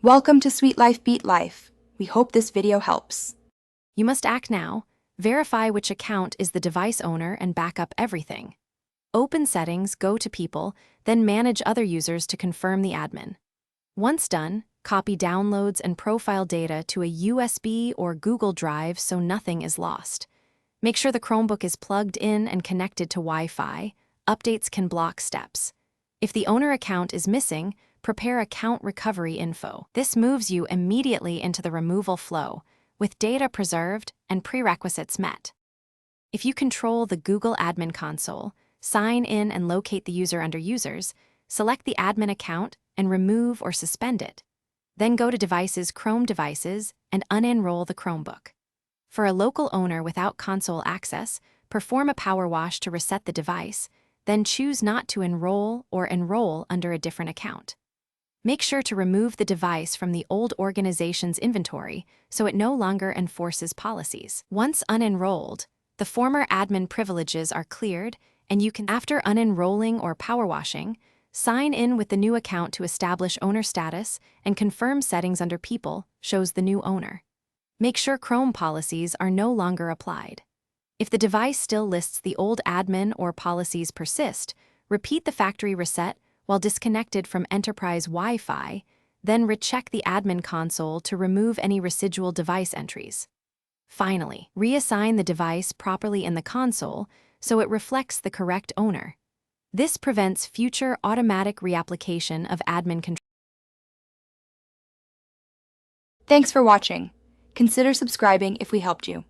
Welcome to Sweet Life Beat Life. We hope this video helps. You must act now. Verify which account is the device owner and back up everything. Open Settings, go to People, then Manage other users to confirm the admin. Once done, copy downloads and profile data to a USB or Google Drive so nothing is lost. Make sure the Chromebook is plugged in and connected to Wi-Fi. Updates can block steps. If the owner account is missing, prepare account recovery info. This moves you immediately into the removal flow, with data preserved and prerequisites met. If you control the Google Admin Console, sign in and locate the user under Users, select the admin account and remove or suspend it. Then go to Devices, Chrome Devices, and unenroll the Chromebook. For a local owner without console access, perform a power wash to reset the device, then choose not to enroll or enroll under a different account. Make sure to remove the device from the old organization's inventory so it no longer enforces policies. Once unenrolled, the former admin privileges are cleared, and you can, after unenrolling or power washing, sign in with the new account to establish owner status and confirm settings under People shows the new owner. Make sure Chrome policies are no longer applied. If the device still lists the old admin or policies persist, repeat the factory reset while disconnected from enterprise Wi-Fi, then recheck the admin console to remove any residual device entries. Finally, reassign the device properly in the console so it reflects the correct owner. This prevents future automatic reapplication of admin control. Thanks for watching. Consider subscribing if we helped you.